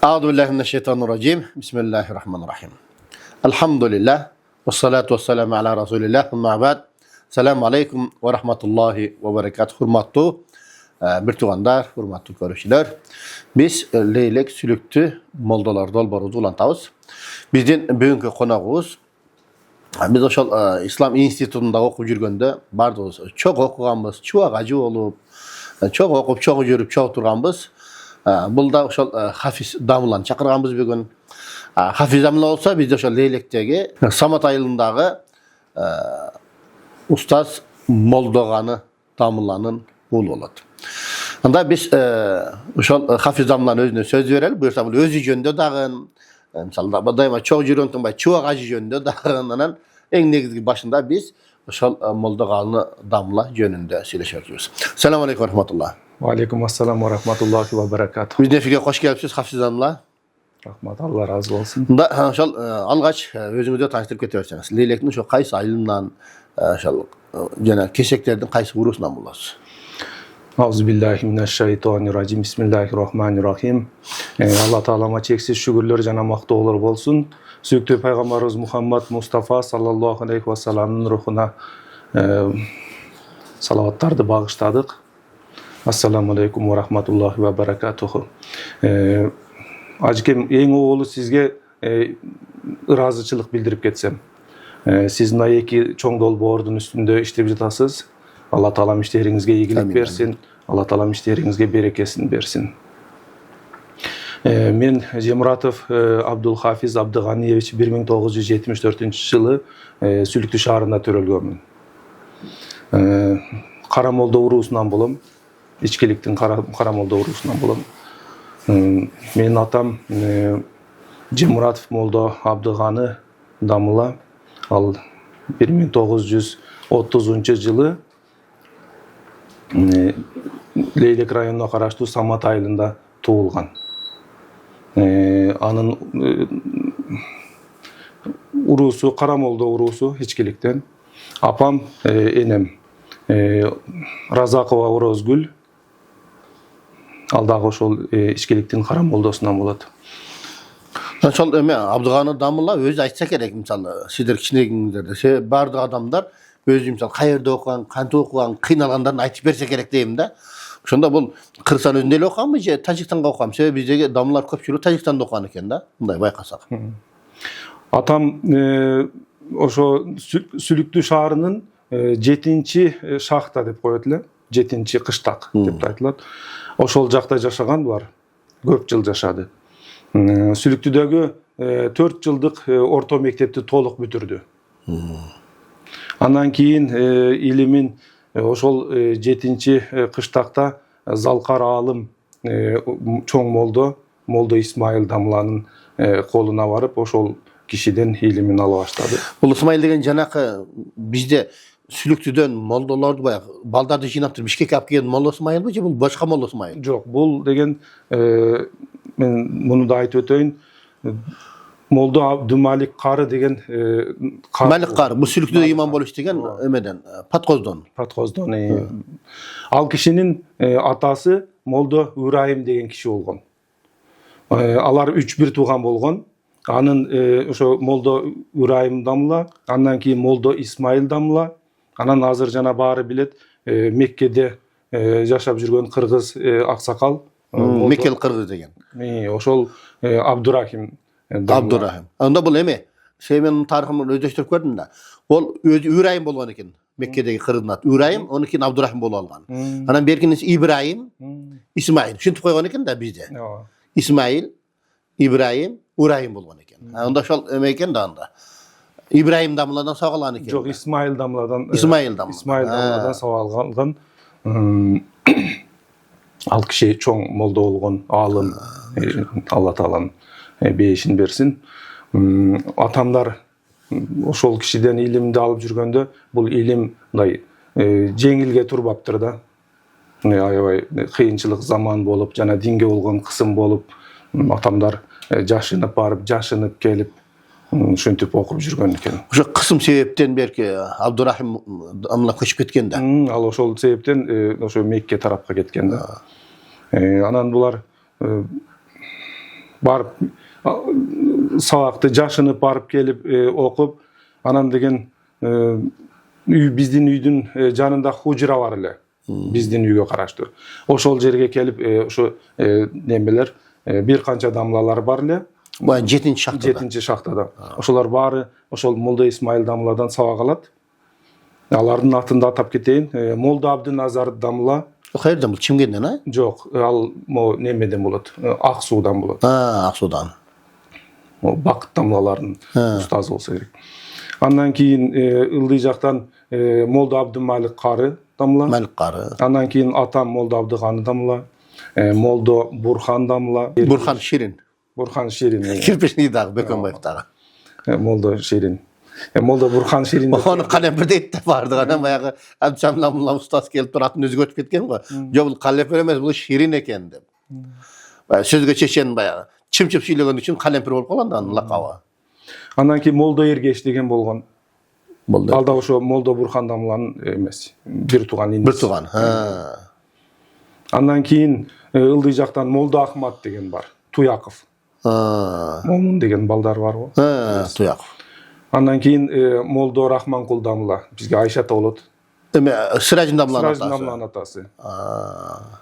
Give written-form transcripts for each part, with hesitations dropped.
Euzubillahimineşşeytanirracim. Bismillahirrahmanirrahim. Elhamdülillah. Ve salatu ve selamu ala Resulillah. Amma ba'd. Selamu aleyküm ve rahmetullahi ve berekatuhu. Hurmatlı bir tuğandar, hurmatlı görüşçüler. Biz leylek sülüktü moldalar dolbarızı ulantabız. Bizden bugünkü konağımız biz oşal İslam İnstitutunda okup жүрgende bardığız. Çok okuganbız, çok acı olup, çok okup, çok yürüp, çok turganbız. Бұл да ошол Хафиз Дамыланы чакырганбыз бүгүн. Хафиз Дамыл болсо бизде ошол Лейлектеги Самат айылындагы устаз Молдоганы Дамыланын уулу болот. Анда биз ошол Хафиз Дамыланын өзүнө сөз берели. Буюрса бул өзү жөнүндө дагы, мисалы дайыма чок жүргөн тыңбай чубак ажы жөнүндө дагы анан эң негизги башында биз ошол Молдоганы Дамыла жөнүндө сүйлөшөп жүрбүз. Assalamu aleykum ve rahmatullah. Алейкум ассалам ва рахматуллахи ва баракатуху. Biz nefiga hoş geldiniz Hafiz Damla. Rahmat, Allah razı olsun. Da ошол алгач өзүңүздү тааныштырып кете берсеңиз. Лейлектин ошо кайсы айылынан ошол жана кесектердин кайсы уруусунан болосуз? Auzubillahimineşşeytanirracim. Bismillahirrahmanirrahim. Allah Taala'ma çeksiz şükürler jana mактоолор болсун. Сүйүктүү пайгамбарыбыз Мухаммад Мустафа саллаллаху алейхи ва салламдын рухуна салаваттарды багыштадык. Assalamu aleykum ve rahmatullahi ve barakatuhu. Acıkem en oğlu sizge razıçılık bildirip geçsem. Sizin ayeki çoğun dolu boğurdun üstünde işlep jatasız. Allah Taalam işlerinizge iyilik versin. Allah Taalam işlerinizge berekesin versin. Men Cemratov Abdulhafiz Abdughaniyevich 1974 жылы Sülüktü şaharında төрөлгөнмүн. Karamolda urusundan bolom. İçkiliktin Karamolda urusundan bolom. Menin atam Cemratov Molda Abdughanı Damıla al 1930 жылы Leylek rayonuna karaştуу Самат айылында туылган. Анын уруусу Карамолда уруусу içkilikten. Апам энем Разакова Орозгүл алдағы ошол ичкиликтин Карамолдосунан болот. Ошол эме Абдуганы Дамыла өзү айтса керек, мисалы сиздер кичинекиңиздерде. Себеби бардык адамдар өзү мисалы каерде окуган, кантип окуган, кыйналгандарын айтып берсе керек дейм да. Ошондо бул Кыргызстан өзүндө эле окуганбы же Тажикстанга окуган? Себеби биздеги дамылар көпчүлүгү Тажикстанда окуган экен да. Мындай байкасак. Атам ошо Sülüktü шаарынын 7-чи шахта деп коет эле. 7-чи кыштак деп айтылат. Ошол жакта жашаган булар. Көп жыл жашады. Sülüktüдөгү 4 жылдык орто мектепти толук бүтүрдү. Андан кийин илимин ошол 7-чи кыштакта Залкар аалым чоң молдо Исмайыл Дамыланын колуна барып, ошол кишиден илимин ала баштады. Бул Исмайыл деген жанакы бизде Sülüktüдөн молдолорду баягы балдарды жыйнаптырып Бишкекке алып келген Молла Исмайылбы же бул башка Молла Исмайыл? Жок, бул деген мен муну да айтып өтөйүн. Молдо Абдумалик кары деген Малик кары бул Sülüktüдө имам болуп иштеген эмеден, Паткоздон. Ал кишинин атасы Молдо Ибраим деген киши болгон. Алар 3-1 тууган болгон. Анын ошо Молдо Ибраим Дамыла, андан кийин Молдо Исмайыл Дамыла, анан азыр жана баары билет Меккеде жашап жүргөн кыргыз аксакал. Меккел кыргыз деген. Ошол Абдурахим. Анда бул эме? Мен тарыхын өздөштүрүп көрдүм да. Ол өзү Ибраим болгон экен. Меккедеги кыргыздын аты Ибраим, анан кийин Абдурахим болуп алган. Анан беркинен Ибраим, Исмайыл. Ушинтип койгон экен да бизде. Исмайыл, Ибраим, Ибраим болгон экен. Анда ошол эме экен да анда. Ибраим Дамыладан сабалган экен. Жок, Исмайыл Дамыладан. Исмайыл Дамыладан сабалган. Ал киши чоң молдо болгон, аалым. Алла Таалам бейишин берсин. Атамдар ошол кишиден илимди алып жүргөндө, бул илим мындай жеңилге турбаптыр да. Аябай кыйынчылык заман болуп, жана динге болгон кысым болуп, атамдар жашынып барып, жашынып келип, ушинтип окуп жүргөн экен. Ошо кысым себептен берки Абдурахим Дамыла көчүп кеткен да. Ал ошол себептен ошо Мекке тарапка кеткен да. Анан булар барып сабакты жашынып барып келип окуп, анан деген биздин үйдүн жанында хужра бар эле. Биздин үйгө караштуу. Ошол жерге келип, ошо немелер, бир канча дамлалар бар эле. Бу 7-шахтада. 7-шахтада. Ошолор баары ошол Молда Исмаил дамладан сабак алат. Алардын атын да атап кетейин. Молда Абдыназар дамла. Каерден бул? Чимгенден, а? Жок, ал немеден болот. Ак суудан болот. Ак суудан. Бакыт дамлалардын устазы болсо керек. Андан кийин ылдый жактан Молда Абдымалик кары дамла. Малик кары. Андан кийин атам Молда Абдыганы дамла. Молда Бурхан дамла. Бурхан Ширин. Бурхан Ширин. Кирпичный дагы, Бөкөнбаев дагы. Молда Ширин. Молда Бурхан Ширин. Onu Kalemper deyip de vardı. Adam bayağı Abdüsamlamla ustası gelip duratın özü göçüp ketken mi? Yok bu Kalemper emez, bu Şirin eken de. Sözge çeşen bayağı. Çim-çim söylegen için Kalemper olup kalan da lakava. Андан кийин Молда Эргеш деген болгон. Болды. Ал да ошо Молда Бурхан дамланын эмеси. Бир тууган инеси. Bir tuğan. Андан кийин ылдый жактан Молда Ахмат деген бар. Туяков. Момун деген балдар бар го. Tuyak. Андан кийин Молда Рахманкул дамла. Бизге Айшата болот. Сырajın damlan Сыраж atası. дамланын атасы.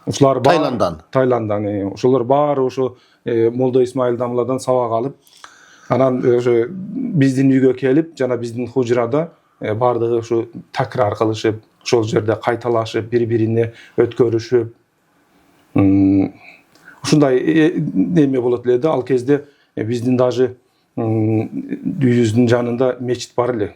Ушулар бар. Тайландан. Тайландан. Ошолор баары ошо Молда Исмаил дамладан сабак алып, анан ошо биздин үйгө келип, жана биздин хужрада бардыгы ошо такрар кылышып, ошол жерде кайталашып, бири-бирине өткөрүшүп. Ушундай неме болот эле да. Ал кезде биздин даже үйүбүздүн жанында мечит бар эле.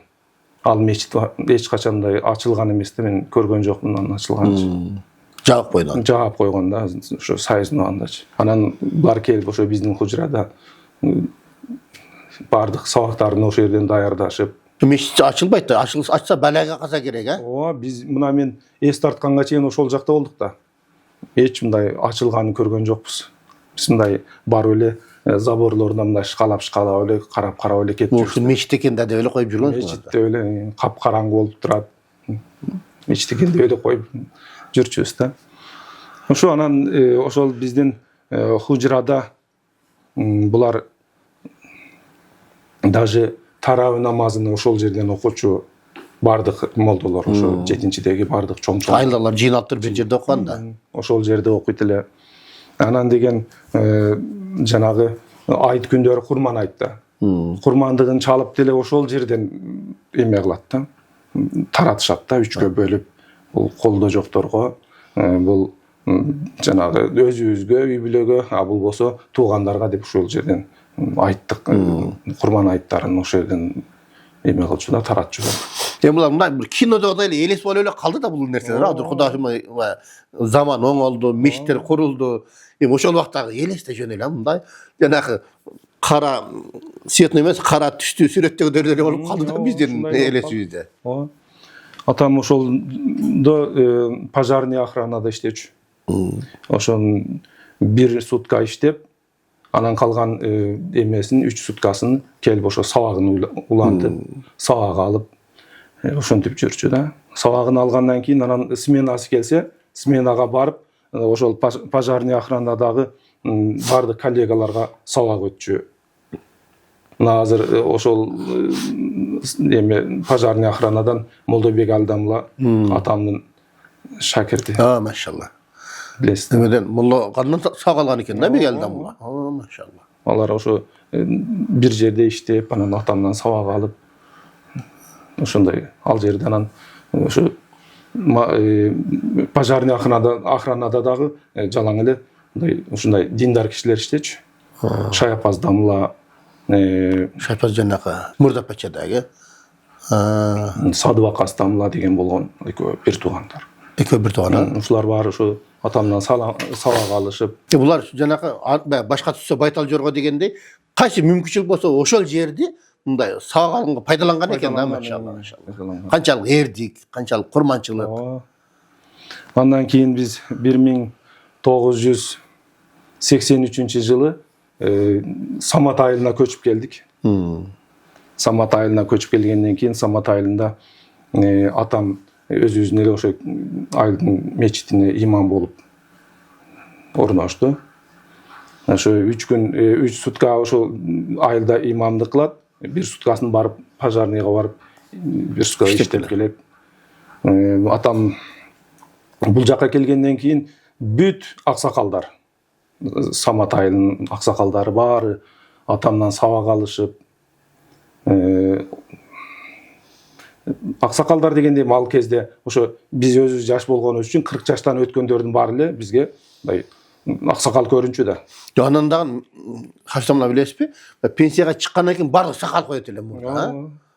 Ал мечит эч качандай ачылган эмес да, мен көргөн жокмун анын ачылганын. Жаап койгон. Жаап койгон да, ошо сайыздын убагындачы. Анан булар келип ошо биздин хужрада бардык сабактарын ошол жерден даярдашып. Мечит açılbayт да, açsa балага калса керек, а? Ооба, биз мына мен эс тартканга чейин ошол жакта болдук да. Эч мындай ачылганын көргөн жокпуз. Биз мындай барып эле заборлордо мындай шкалап эле карап эле кетип жүрүбүз. Ушул мечит экенде деп эле коюп жүргөнсүң. Мечитте эле капкараңгы болуп турат. Мечит экенде эле коюп жүрчүбүз да. Ошо анан ошол биздин хужрада булар даже тарабы намазын ошол жерден окучу бардык молдолор, ошо 7-деги бардык чоң-чоң Айлалар жыйналтыр бир жерде окуган да. Ошол жерде окуйт эле. Анан деген жанагы айт күндөрү курман айтта. Курмандыгын чалып деле ошол жерден эме кылат да. Таратышат да, үчкө бөлүп. Бул колдо жокторго, бул жанагы өзүбүзгө, үй бүлөгө, а бул болсо туугандарга деп ошол жерден айттык курман айттарын ошол жерден эме кылчу да, таратчу. Булар мындай бир кинодогудай эле элес болуп эле калды да бул нерселер. Азыр Кудайым заман оңолду, мечиттер курулду. Ошол убактагы элесте жөн эле мындай жанагы кара цветный эмес, кара түстүү сүрөттөгүдөй эле болуп калды да биздин элесибизде. Ооба. Атам ошолдо пожарный охранада иштечү. Ошон бир сутка иштеп, анан калган эмесин 3 суткасын келип ошо сабагын улантып, сабак алып, ошентип жүрчү да. Сабагын алгандан кийин анан сменасы келсе, сменага барып, ошол пожарный охранадагы бардык коллегаларга сабак өтчү. Мына азыр ошол эме пожарный охранадан Молдобек Алдамла атамдын шакирти. Машалла. Билесиз. Эмеден мулла кандан сак алган экен да Бегелден мулла. Машалла. Алар ошо бир жерде иштеп, анан атамдан сабак алып, ошондой ал жерден анан ошо пожарный охранада дагы жалаң эле ушундай диндар кишилер иштечү. Шаяпаз дамла, Шаяпаз жанагы Мурдапачадагы Садыбакас дамла деген болгон экөө бир туугандар. Экөө бир тууган. Ушулар баары ошо атамдан сабак алышып. Булар жанагы башка түшсө байтал жорго дегендей, кайсы мүмкүнчүлүк болсо ошол жерди мындай сабак алганга пайдаланган экен да, машалла. Канчалык эрдик, канчалык курманчылык. Андан кийин биз 1983-жылы Самат айылына көчүп келдик. Самат айылына көчүп келгенден кийин Самат айылында атам өзүбүздүн эле ошо айылдын мечитине имам болуп орношту. Ошо 3 күн 3 сутка ошо айылда имамдык кылат. Бир суткасын барып пожарныйга барып бир сутка иштеп келет. Атам бул жакка келгенден кийин бүт аксакалдар, Самат айылынын аксакалдары баары атамдан сабак алышып, аксакалдар дегенде ал кезде ошо биз өзүбүз жаш болгонубуз үчүн 40 жаштан өткөндөрдүн баары эле бизге мындай аксакал көрүнчү да. Анан дагы Хашимовна билесизби? Пенсияга чыккандан кийин баардыгы сакал коет эле мурда.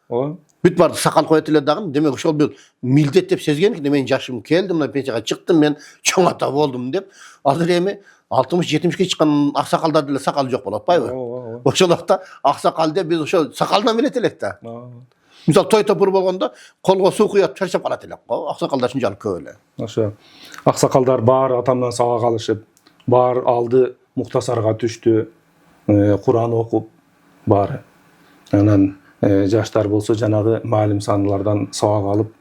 Ооба. Бүт баардыгы сакал коет эле дагы. Демек ошол бир милдет деп сезген экен. Мен жашым келди, мына пенсияга чыктым, мен чоң ата болдум деп. Азыр эми 60-70ке чыккан аксакалдар деле сакалы жок болот атпайбы? Ошондукта аксакал деп биз ошо сакалдан билет элек да. Мисалы той топур болгондо колго суу куяп чарчап калат элек го. Аксакалдар шунчалык көп эле. Ошо аксакалдар баары атамдан сабак алышып, баары алды муктасарга түштү, Куран окуп баары. Анан жаштар болсо жанагы маалим санылардан сабак алып,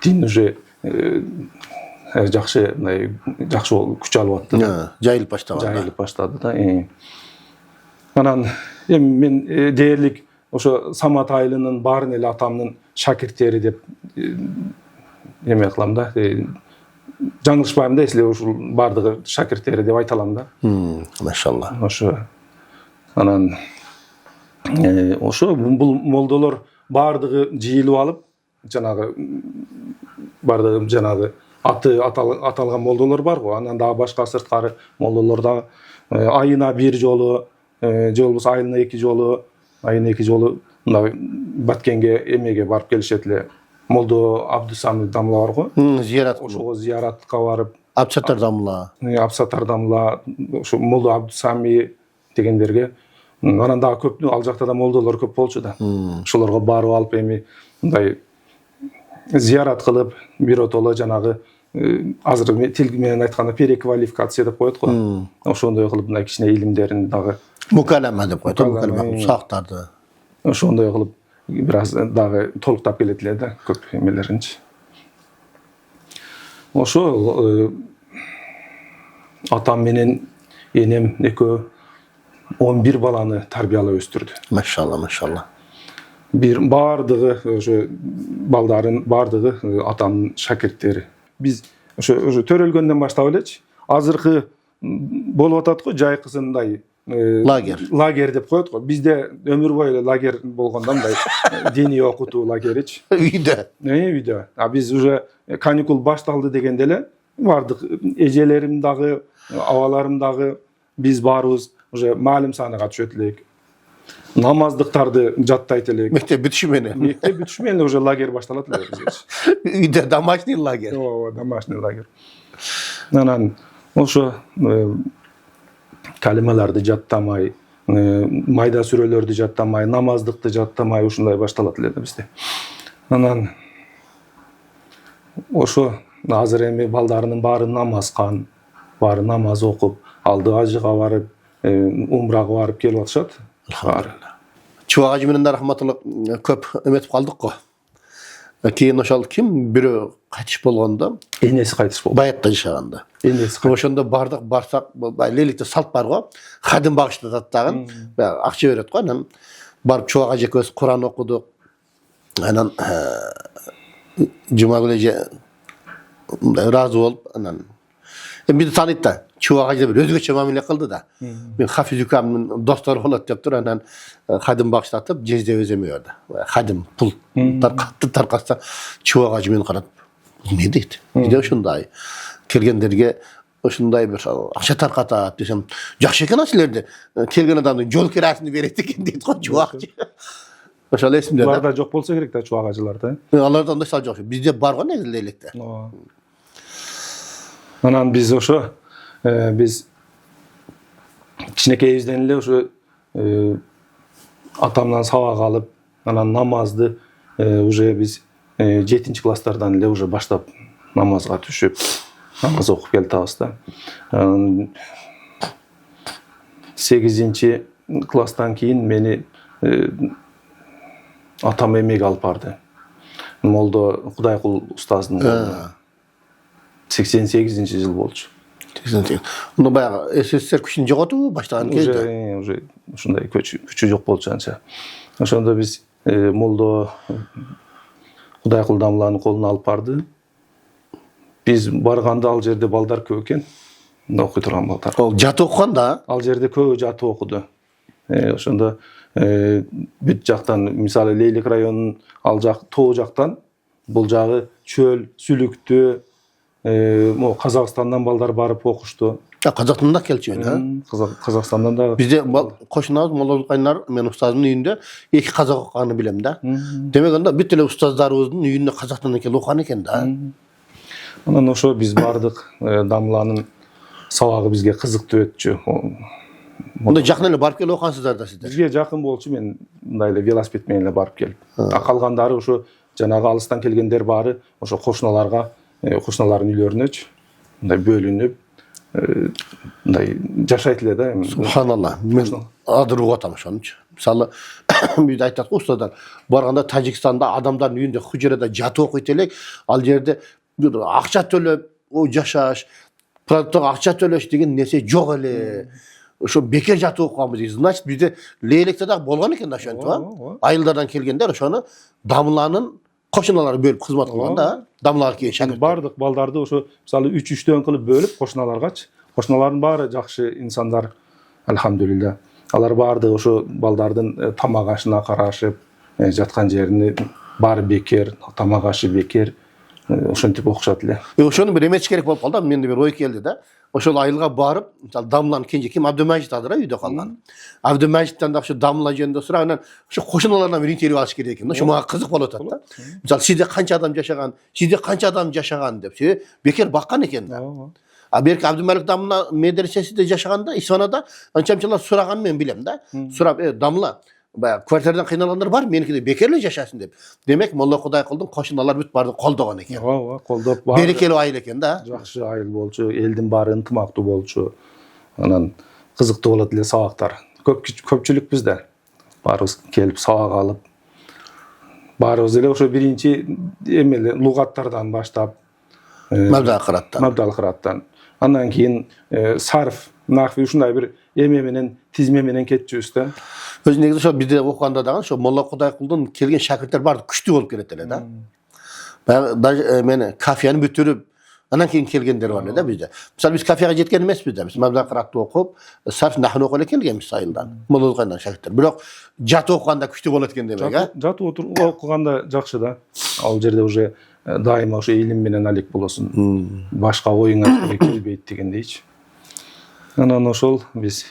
дин уже жакшы күч алып атты. Жайылып баштаган. Жайылып баштады да. Анан эми мен дээрлик ошо Самат айылынын баарын эле атамдын шакирттери деп эме кылам да. Жаңылышпайм да, эсиле ушул баардыгы шакирттери деп айта алам да. Машалла. Ошо анан ошо бул молдолор баардыгы жыйылып алып, жанагы аты аталган молдолор бар го. Анан дагы башка сырткары молдолор дагы айына бир жолу, же болбосо айына 2 жолу, мындай Баткенге эмеге барып келишет эле. Молдо Абдусамид дамла бар го. Зиярат. Ошого зияратка барып, Абсатар дамла. Ошо Молдо Абдусами дегендерге анан дагы көп, ал жакта да молдолор көп болчу да. Ошолорго барып алып эми мындай зиярат кылып, биротоло жанагы азыр тил менен айтканда переквалификация деп коет го. Ошондой кылып мындай кичине илимдерин дагы мукалама деп коет, мукалама сактарды. Ошондой кылып бир аз дагы толуктап келет эле да, көп эмелеринчи. Ошо атам менен энем экөө 11 баланы тарбиялап өстүрдү. Машалла. Бир баардыгы ошо балдарын баардыгы атамдын шакирттери. Биз ошо төрөлгөндөн баштап элечи, азыркы болуп атат го жайкысындай лагерь деп коет го. Бизде өмүр бою эле лагерь болгондо мындай диний окутуу лагеричи. Үйдө. А биз уже каникул башталды дегенде эле баардык эжелерим дагы, абаларым дагы биз баарыбыз уже маалим сааныга түшөт элек. Намаздыктарды жаттайт элек. Мектеп бүтүшү менен уже лагерь башталат эле бизге. Үйдө домашний лагерь. Ооба, домашний лагерь. Анан ошо калималарды жаттамай, майда сүрөлөрдү жаттамай, намаздыкты жаттамай ушундай башталат эле бизде. Анан ошо азыр эми балдарынын баары намазкан, баары намаз окуп, алды ажыга барып, умрага барып келип атышат. Чубак ажы менен рахматылык көп эметип калдык го. Кийин ошол ким бирөө кайтыш болгондо, энеси кайтыш болду. Баятта жашаганда. Ошондо бардык барсак, леликте салт бар го. Хадим багыштатат дагы. Акча берет го. Анан барып чубак ажы экөөбүз Куран окудук. Анан жума күнү ыраазы болуп, анан бизди тааныйт да. Чубак ажы бир өзгөчө мамиле кылды да. Мен Хафиз Үкамдын достору болот деп туруп, анан Хадим багыштатып, жездеп өземе берди. Хадим пул таркатса, чубак ажы мени карап, эмне дейт? Биде ушундай келгендерге ушундай бир акча таркатат десем, жакшы экен силерде. Келген адамдын жол кирасын берет экен дейт го чубак ажы. Ошол эсимде да. Аларда жок болсо керек да чубак ажылар да. Аларда андай сал жок. Бизде бар го негизи электе. Анан биз ошо биз кичинекейибизден эле ошо атамдан сабак алып, анан намазды уже биз 7-чи класстардан эле уже баштап намазга түшүп, намаз окуп келатабыз да. 8-чи класстан кийин мени атам эмеге алып барды. Молдо Кудайкул устаздын колуна. 88-жыл болчу. Onu bayağı SSSR күшін жоғалту баштаған кезде. Уже ушундай күчү жок болчу анча. Ошондо биз молдо Кудайкул дамланын колуна алып барды. Биз барганда ал жерде балдар көп экен. Окуй турган балдар. Ол жаты окуган да. Ал жерде көбү жаты окуду. Ошондо бүт жактан, мисалы Лейлик районунун ал жак тоо жактан бул жагы чөл, сүлүктүү, Казакстандан балдар барып окушту. Казактан да келчү эн. Казакстандан да. Бизде кошунабыз Молдокайнар мен устаздын үйүндө эки казак окуганын билем да. Демек анда бүт эле устаздарыбыздын үйүнө казактан келип окуган экен да. Анан ошо биз бардык, дамланын сабагы бизге кызыктуу өтчү. Мында жакын эле барып келип окугансыздар да сиздер. Бизге жакын болчу, мен мындай эле велосипед менен эле барып келип. Калгандары ошо жанагы алыстан келгендер баары ошо кошуналарга, кошуналардын үйлөрүнөчү мындай бөлүнүп, мындай жашайт эле да. Субханалла. Мен адыр угуп атам ошонучу. Мисалы, бизде айтат го устаздар, барганда Тажикстанда адамдардын үйүндө хужерада жатып окуйт элек, ал жерде акча төлөп, жашаш, продуктка акча төлөш деген нерсе жок эле. Ошо бекер жатып окуганбыз. Значит, бизде Лейлекте да болгон экен да ошентип, айылдардан келгендер ошону дамланын кошуналары бөлүп кызмат кылган да. Дамлага келген шагирттер. Бардык балдарды ошо мисалы 3-3төн кылып бөлүп кошуналаргачы. Кошуналардын баары жакшы инсандар, алхамдулилля. Алар баардыгы ошо балдардын тамак ашына карашып, жаткан жерини баары бекер, тамак ашы бекер, ошентип окушат эле. Ошону бир эметиш керек болуп калды. Менде бир ой келди да. Ошол айылга барып, мисалы дамланын кенже ким Абдымажит адыр үйдө калган. Абдымажиттен да ошо дамла жөнүндө сурап, анан ошо кошуналардан бир интервью алыш керек экен. Ошо мага кызык болуп атат да. Мисалы сизде канча адам жашаган, деп, себеби бекер баккан экен да. А берки Абдымалик дамла медресесинде жашаганда, Исфанада анча-мынчалар сураганын мен билем да. Сурап, дамла, баягы квартирадан кыйналгандар бар, меникиде бекер эле жашасын деп. Демек, Молла Кудайкулдун кошуналары бүт барды колдогон экен. Колдоп бар. Берекелүү айыл экен да. Жакшы айыл болчу, элдин баары ынтымактуу болчу. Анан кызыктуу болот эле сабактар. Көпчүлүк бизде. Баарыбыз келип сабак алып, баарыбыз эле ошо биринчи эмеле лугаттардан баштап, Мабдал-кыраттан. Андан кийин сарф, нахви ушундай бир эме менен, тизме менен кетчүбүз да. Өзү негизи ошо бизде окуганда дагы ошо Молла Кудайкулдун келген шакирттер баары күчтүү болуп келет эле да. Баягы мен кафияны бүтүрүп, анан кийин келгендер бар эле да бизде. Мисалы биз кафияга жеткен эмеспиз да. Биз Мабдал-кыратты окуп, сарф нахви окуп келгенбиз айылдан. Молла Кудайкулдан шакирттер. Бирок жаты окуганда күчтүү болот экен демек, а? Жаты окуганда жакшы да. Ал жерде уже дайыма ошо илим менен алек болосуң. Башка оюңа келбейт дегендейчи. Анан ошол биз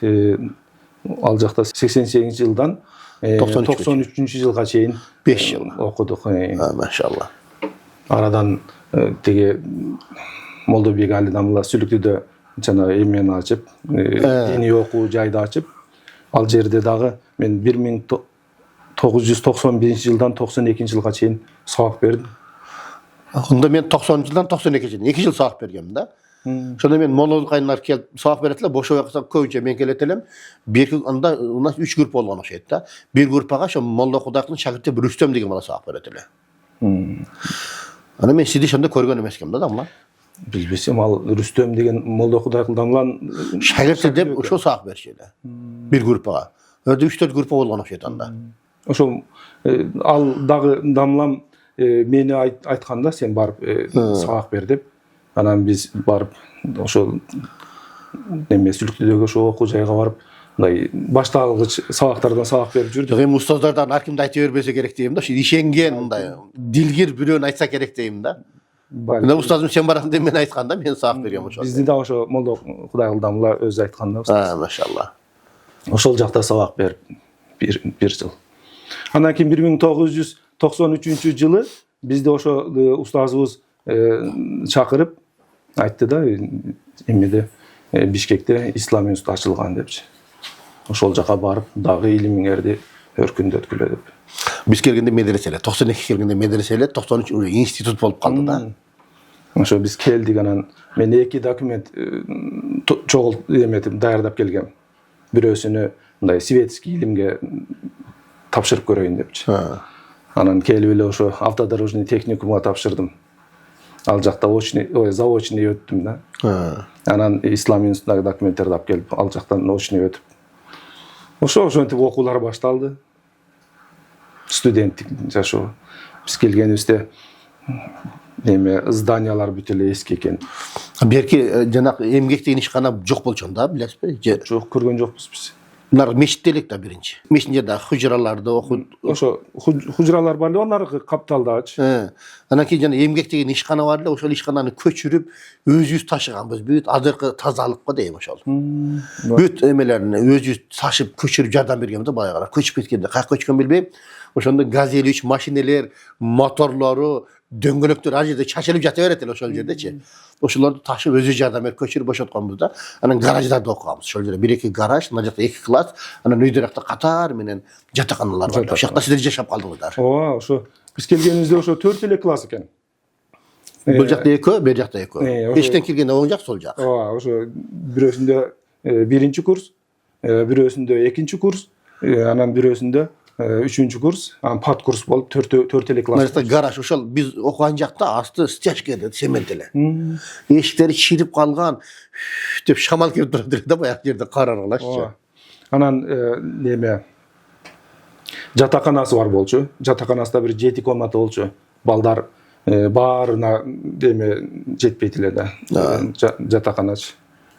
ал жакта 88 жылдан 93 жылга чейин 5 жыл окудук. Машалла. Арадан теге Молдобек Али дамла Сүлүктүдө жана эмени ачып, диний окуу жайды ачып, ал жерде дагы мен 1991 жылдан 92 жылга чейин сабак бердим. Анда мен 90 жылдан 92 жылга 2 жыл сабак бергем да. Ошондо мен Молдокайнар келип сабак берет эле, бошо калсам көбүнчө мен келет элем. Берки анда у нас 3 группа болгон окшойт да. Бир группага ошо Молла Кудайкулдун шакирти Рүстөм деген бала сабак берет эле. Ана мен сизди ошондо көргөн эмес экенмин да дамла. Билбесем, ал Рүстөм деген Молла Кудайкул дамлан шакирти деп ошо сабак берчү эле. Бир группага. Өдө 3-4 группа болгон окшойт анда. Ошо ал дагы дамлам мени айтканда, сен барып сабак бер деп. Анан биз барып ошо неме Сүлүктүдөгү ошо окуу жайга барып, мындай башталгыч сабактардан сабак берип жүрдүк. Эми устаздардан ар кимди айта бербесе керек дейм да. Ошо ишенген мындай дилгир бирөөнү айтса керек дейм да. Мына устазым сен барасың деп мен айтканда мен сабак бергем ошо. Бизди да ошо Молла Кудайкул дамла өзү айтканда устаз. Машалла. Ошол жакта сабак берип бир жыл. Андан кийин 1993 жылы бизди ошо устазыбыз чакырып айтты да, эмеде Бишкекте ислам институту ачылган депчи. Ошол жака барып, дагы илимиңерди өркүндөткүлө деп. Биз келгенде медреселе, 92 келгенде медреселе, 93 уже институт болуп калды да. Ошо биз келдик, анан мен 2 документ чогултуп эметип даярдап келгем. Бирөөсүнү мындай светский илимге тапшырып көрөйүн депчи. Анан келип эле ошо автодорожный техникумга тапшырдым. Ал жакта заочный өттүм да. Анан ислам институтуна документтерди алып келип, ал жактан очный өтүп. Ошентип окуулар башталды. Студенттик жашоо. Биз келгенибизде зданиялар бүт эле эски экен. Берки жанагы эмгек деген ишкана жок болчу да, билесизби? Жок, көргөн жокпуз биз. Bunlar meşitte элек да биринчи. Мешитте да хужраларды окуп. Ошо хужралар бар эле, алар капталдач. Анан кийин жана эмгек деген ишкана бар эле, ошол ишкананы көчүрүп өзүбүз ташыганбыз. Бүт азыркы тазалыкка дейм ошол. Бүт эмелерин өзүбүз ташып көчүрүп жардам бергенбиз да баягыра. Көчүп кеткенде, каяка көчкөн билбейм. Ошондо газель 3 машинелер, моторлору, дөңгөлөктөр ар жерде чачылып жата берет эле ошол жердечи. Ошолорду ташып өзү жардам берип көчүрүп бошотконбуз да. Анан гараждарда окуганбыз. Ошол жерде 1-2 гараж, мына жакта 2 класс, анан өйдөрөктө катар менен жатаканалар бар. Ошол жакта силер жашап калдыңыздар. Ооба, ошо биз келгенибизде ошо 4 эле класс экен. Бул жакта 2, бер жакта 2. Эчтен киргенде оң жак, сол жак. Ооба, ошо бирөөсүндө 1-чи курс, бирөөсүндө 2-чи курс, анан бирөөсүндө 3-чү курс, анан пат курс болуп 4 эле класс. Мына гараж ошол биз окуган жакта асты стяжка эди, цемент эле. Эшиктери чирип калган, деп шамал кирип турат эле да баягы жерде караргалашчы. Анан жатаканасы бар болчу. Жатаканасында бир 7 комната болчу. Балдар баарына жетпейт эле да. Жатаканачы.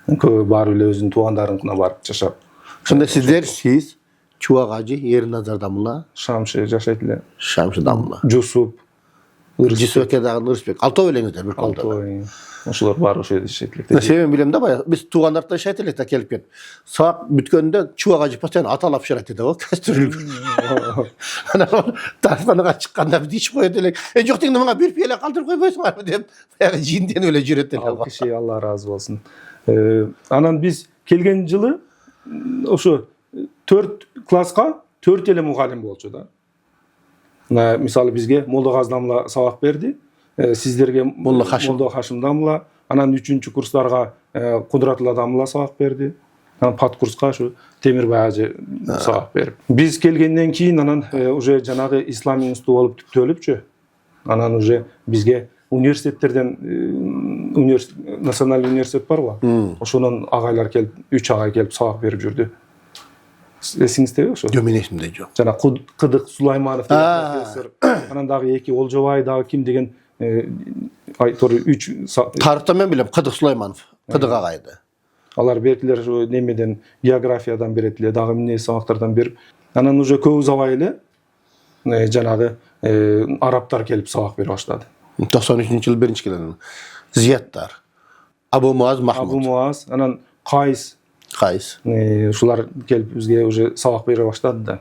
Көбү баары эле өзүнүн туугандарыныкына барып жашап. Ошондо сиз Чубак ажы, Ерназар дамыла, Шамшы жашайт эле. Шамшы дамыла. Жусуп, Жусупке дагы Ырысбек. Алтоо элеңиздер бир колдо. Ошолор баары ошо жерде жашайт элек. Себебин билем да баягы. Биз туугандар да жашайт элек да келип кетип. Саак бүткөндө Чубак ажы постоянно аталап шырат эди го, кастрюль. Анан таштаныга чыкканда биз ич коет элек. Жок дегенде мага бир пиеле калтырып койбойсуңарбы деп, баягы жинденип эле жүрөт эле. Ал киши Алла разы болсун. Анан биз келген жылы ошо 4 класска 4 эле мугалим болчу да. Мисалы бизге Молдо Газдамла сабак берди, сиздерге Молдо Хашим дамла, анан 3-чү курстарга Кудратулла дамла сабак берди. Анан пат курска ушу Темирбай ажы сабак берип. Биз келгенден кийин анан уже жанагы ислам институту болуп түптөлүпчү. Анан уже бизге университеттерден националдык университет бар го. Ошонун агайлар келип, 3 агай келип сабак берип жүрдү. Эсиңиздеби ошо? Жок, мен эсимде жок. Жана Кыдык Сулайманов деген профессор, анан дагы 2 Олжобай дагы ким деген айтор 3 Тарыхта мен билем, Кыдык Сулайманов, Кыдык агайды. Алар беркилер немеден географиядан берет эле, дагы эмне сабактардан берип, анан уже көп узабай эле жанагы арабтар келип сабак бере баштады. 93-жылы биринчи келген. Зияттар. Абу Муаз Махмуд. Абу Муаз, анан Кайс. Ушулар келип бизге уже сабак бере баштады да.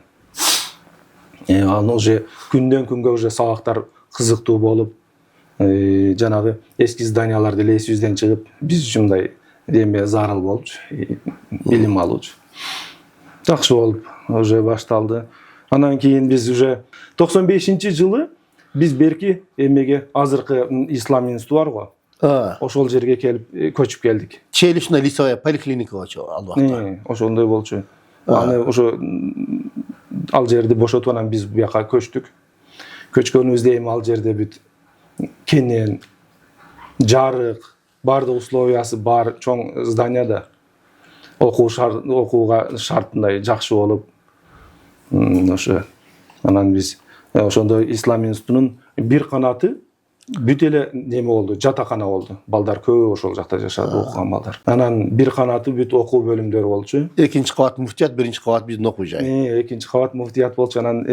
Анан уже күндөн күнгө уже сабактар кызыктуу болуп, жанагы эски зданиялар деле эсибизден чыгып, биз үчүн мындай зарыл болчу, билим алуучу. Жакшы болуп уже башталды. Анан кийин биз уже 95-жылы биз берки эмеге азыркы ислам институту бар го. Ошол жерге келип көчүп келдик. Челюстная лицевая поликлиника болчу ал убакта. Ошондой болчу. Аны ошо ал жерди бошотуп анан биз буяка көчтүк. Көчкөнүбүздө эми ал жерде бүт кенен, жарык, баардык условиясы бар чоң зданияда. Окууга шартындай жакшы болуп, ошо анан биз ошондо ислам институтунун бир канаты бүт эле неме болду, жатакана болду. Балдар көп ошол жакта жашады, окуган балдар. Анан бир канаты бүт окуу бөлүмдөрү болчу. Экинчи кабат муфтият, биринчи кабат биздин окуу жай. Экинчи кабат муфтият болчу. Анан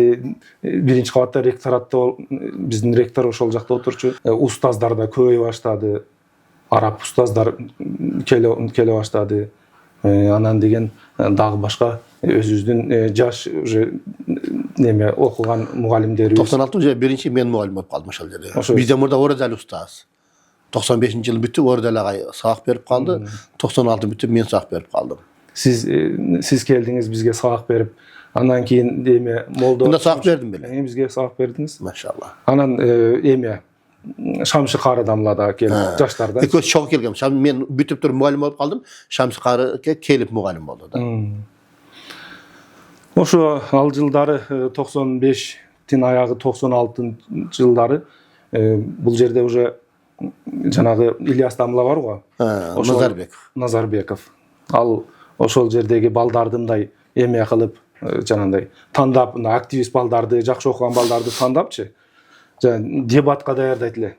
биринчи кабатта ректоратта биздин ректор ошол жакта отурчу. Устаздар да көбөйө баштады. Араб устаздар келе баштады. Анан деген дагы башка өзүбүздүн жаш уже неме окуган мугалимдерибиз. 96-жылы биринчи мен мугалим болуп калдым ошол жерде. Бизде мурда Оразали устаз. 95-жылы бүтүп Оразали агай сабак берип калды. 96 бүтүп мен сабак берип калдым. Сиз келдиңиз бизге сабак берип, андан кийин эме Молдо. Мында сабак бердим беле. Бизге сабак бердиңиз. Машалла. Анан эме Шамшы Кары дамлада келип жаштарда. Экөөсү чоң келгем. Мен бүтүп туруп мугалим болуп калдым. Шамшы Кары келип мугалим болду да. Ошо ал жылдары 95-тин аягы 96 жылдары бул жерде уже жанагы Ильяс Дамла бар го. Назарбеков. Ал ошол жердеги балдарды мындай эме кылып, жанагындай тандап, активист балдарды, жакшы окуган балдарды тандапчы. Дебатка даярдайт эле.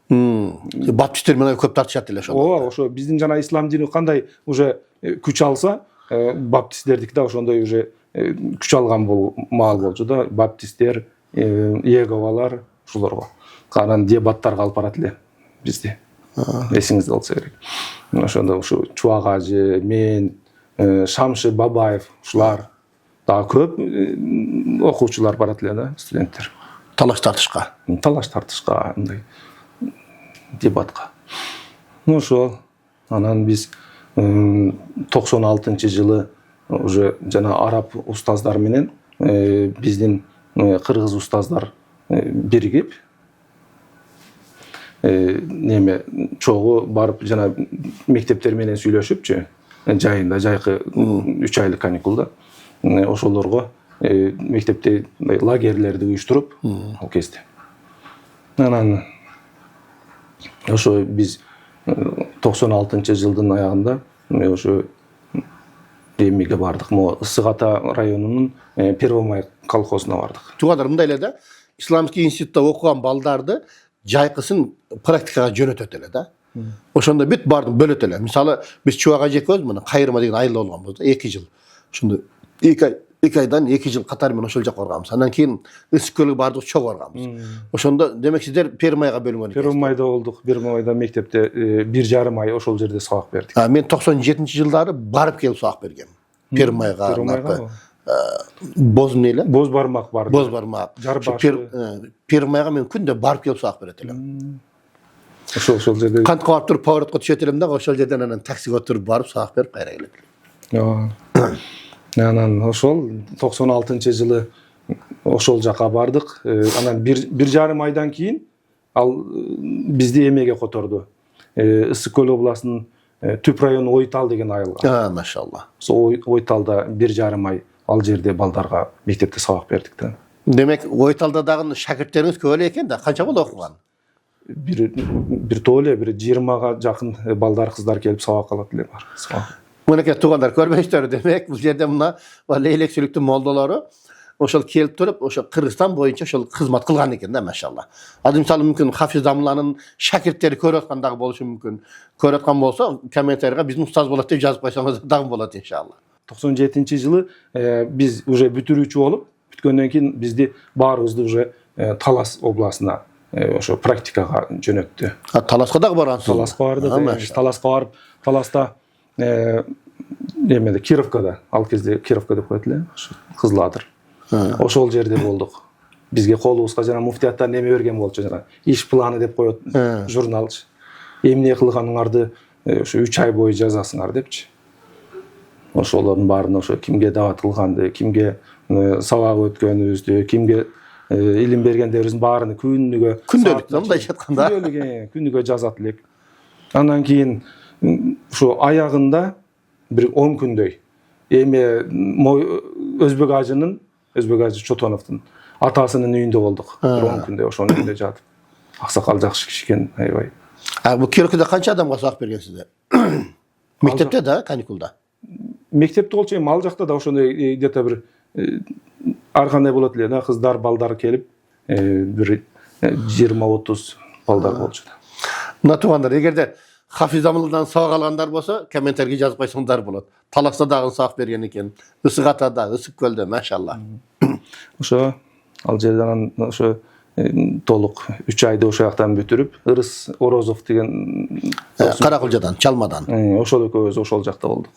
Баптисттер менен көп тартышат эле ошол. Ооба, ошо биздин жана ислам дини кандай уже күч алса, баптисттердики да ошондой уже күч алган маал болчу да. Баптисттер, Иеговалар ушуларга. Анан дебаттарга алып барат эле бизди. Эсиңизде болсо керек. Ошондо ушу Чубак ажы, мен, Шамшы Бабаев ушулар дагы көп окуучулар барат эле да, студенттер. Талаш тартышка, мындай дебатка. Ошол. Анан биз 96-жылы уже жана араб устаздар менен биздин кыргыз устаздар биригип неме чогуу барып жана мектептер менен сүйлөшүпчү, жайында жайкы 3 айлык каникулда ошолорго мектепте лагерлерди уюштуруп ал кезде. Анан ошо биз 96-жылдын аягында ошо эмеге бардык. Мо Ысык Ата районунун Первомай колхозуна бардык. Туугандар мындай эле да, Исламский институтта окуган балдарды жайкысын практикага жөнөтөт эле да. Ошондо бүт бардым бөлөт эле. Мисалы, биз Чубак ажы экөөбүз мына Кайырма деген айылда болгонбуз да, 2 жыл. Ошондо 2 айдан 2 жыл катары менен ошол жакка барганбыз. Андан кийин Ысык көлгө бардык, чогуу барганбыз. Ошондо демек сиздер Первомайга бөлүнгөн. Первомайда болдук. Первомайда мектепте 1,5 ай ошол жерде сабак бердик. Мен 97-жылдары барып келип сабак бергем. Первомайга. Боз эле? Боз бармак бар. Боз бармак. Первомайга мен күндө барып келип сабак берет элем. Ошол жерде кантка барып туруп поворотко түшөт элем да, ошол жерден анан таксиге отуруп барып сабак берип кайра келет элем. Анан ошол 96-жылы ошол жака бардык. Анан 1,5 айдан кийин ал бизди эмеге которду. Ысык көл областынын Түп району Ойтал деген айылга. Машалла. Сол Ойталда 1,5 ай ал жерде балдарга мектепте сабак бердик да. Демек Ойталда дагы шакирттериңиз көп эле экен да. Канча болду окуган? Бир толе, бир 20га жакын балдар, кыздар келип сабак алат эле бар. Мынакей туугандар көрбөйсүздөр, демек бул жерде мына лейлек сүлүктүн молдолору ошол келип туруп, ошо Кыргызстан боюнча ошол кызмат кылган экен да, машалла. Ал мисалы мүмкүн Хафиз Дамланын шакирттери көрүп аткан дагы болушу мүмкүн. Көрүп аткан болсо, комментарийга биздин устаз болот деп жазып койсоңуз дагы болот иншалла. 97-жылы биз уже бүтүрүүчү болуп, бүткөндөн кийин бизди баарыбызды уже Талас областына ошо практикага жөнөттү. Таласка дагы баргансыз? Таласка бардык. Таласка барып, Таласта эмеде Кировкада, ал кезде Кировка деп коет эле, Кызыл Адыр. Ошол жерде болдук. Бизге колубузга жана муфтияттан эме берген болчу, жана иш планы деп коет журналчы. Эмне кылганыңарды ошо 3 ай бою жазасыңар депчи. Ошолордун баарын ошо кимге дават кылганды, кимге сабак өткөнүбүздү, кимге илим бергендерибиздин баарын күндөлүк мындай айтканда күнүгө жазат элек. Андан кийин ушу аягында бир 10 күндөй эме Өзбек ажынын, Өзбек ажы Чотоновдун атасынын үйүндө болдук. 10 күндөй ошонун үйүндө жатып. Аксакал жакшы киши экен, аябай. Бул Киркөдө канча адамга сабак бергенсиздер? Мектепте да, каникулда? Мектепте болчу, ал жакта да ошондой где-то бир ар кандай болот эле да, кыздар, балдар келип, бир 20-30 балдар болчу. Мына туугандар, эгерде Хафиз Дамылдан сабак алгандар болсо, комментарийге жазып койсоңдар болот. Таласта дагы сабак берген экен. Ысык Атада, Ысык көлдө, машалла. Ошо ал жерден ошо толук 3 айды ошол жактан бүтүрүп, Ырыс Орозов деген Каракылжадан, Чалмадан. Ошол экөөбүз ошол жакта болдук.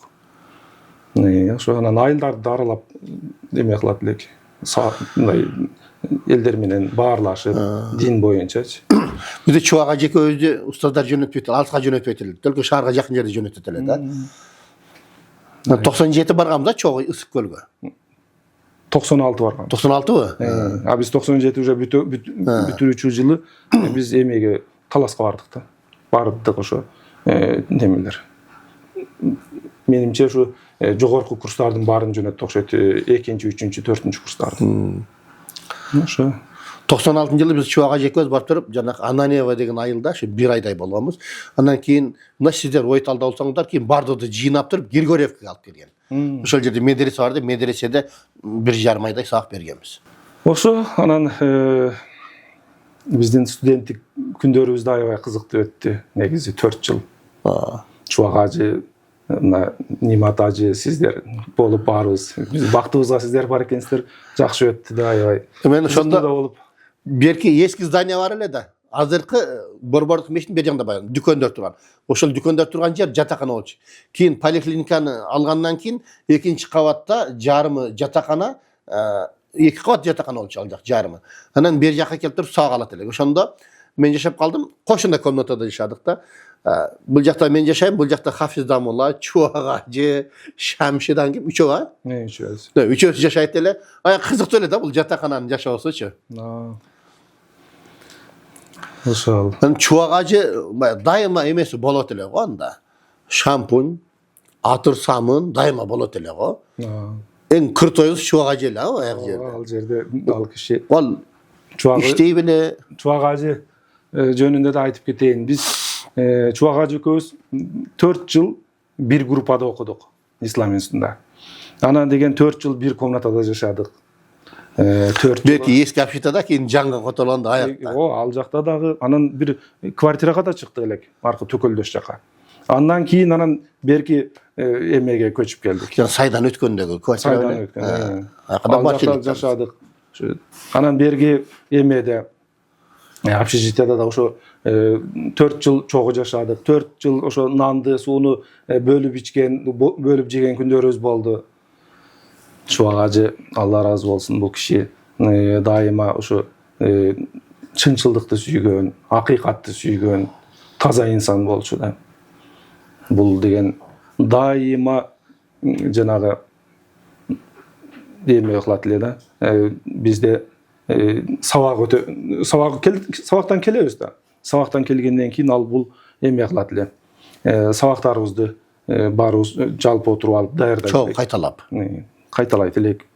Ошо анан айылдарды аралап эме кылат элек. Мындай элдер менен баарлашып, дин боюнчачы. Бизде Чубак ажы экөөбүздү устаздар жөнөтпөйт, алыска жөнөтпөйт эле. Только шаарга жакын жерде жөнөтөт эле да. 97 барганбыз да чогуу Ысык көлгө. 96 барган. 96бы? А биз 97 уже бүтүрүүчү жылы биз эмеге Таласка бардык да. Бардык ошо немелер. Менимче ушу жогорку курстардын баарын жөнөттү окшойт. 2-3-4-курстарды. Ошо 96-жылы біз Чуага жекөз барып тұрып, жаңағы Ананьева деген айылда бір айдай болғанбыз. Анан кейін мына сіздер ой талдаусаңдар, кейін бардықты жинап тұрып Григорьевкаға алып келген. Ошол жерде медресе барды, медреседе 1,5 айдай сабак бергенбиз. Ошо анан биздин студенттик күндөрүбүз да аябай кызыктуу өттү. Негизи 4 жыл. Чуага ажы, Нимат ажы, сиздер болуп барыбыз. Биз бактыбызга сиздер бар экенсиздер. Жакшы өттү да аябай. Мен ошондо берки эски здание бар эле да. Азыркы борбордук мектептин бер жагында бар, дүкөндөр турган. Ошол дүкөндөр турган жер жатакана болчу. Кийин поликлиниканы алгандан кийин экинчи кабатта жарымы жатакана, 2 кабат жатакана болчу ал жак жарымы. Анан бер жакка келип туруп сабак алат элек. Ошондо мен жашап калдым. Кошуна комнатада жашадык да. Бул жакта мен жашайм, бул жакта Хафиз Дамулла, Чуага же Шамшидан ким үчөө а? Үчөөбүз. Үчөөсү жашайт эле. Кызыктуу эле да бул жатакананын жашоосучу. Ошол. Чуага же дайыма эмеси болот эле го анда. Шампунь, атыр самын дайыма болот эле го. Эң кыртойубуз Чуага же эле аяк жерде. Ал жерде ал киши. Ал Чуага иштей беле. Чуага же жөнүндө да айтып кетейин. Биз Чуага экөөбүз 4 жыл бир группада окудук ислам институтунда. Анан деген 4 жыл бир комнатада жашадык. 4 жыл. Эски общагада кийин жаңга котолгондо аякта. Ал жакта дагы анан бир квартирага да чыктык элек, аркы Төкөлдөш жака. Андан кийин анан берки эмеге көчүп келдик. Сайдан өткөндөгү квартира. Сайдан өткөн. Ал жакта жашадык. Анан берги эмеде общежитияда да ошо 4 жыл чогуу жашадык. 4 жыл ошо нанды, сууну бөлүп жеген күндөрүбүз болду. Чуага же Алла разы болсун, бул киши дайыма ошо чынчылдыкты сүйгөн, акыйкатты сүйгөн, таза инсан болчу да. Бул деген дайыма жанагы эме кылат эле да. Бизде сабактан келебиз да. Сабактан келгенден кийин ал бул эме кылат эле. Сабактарыбызды баарыбыз жалпы отуруп алып даярдайт. Чоң Кайталайт элек.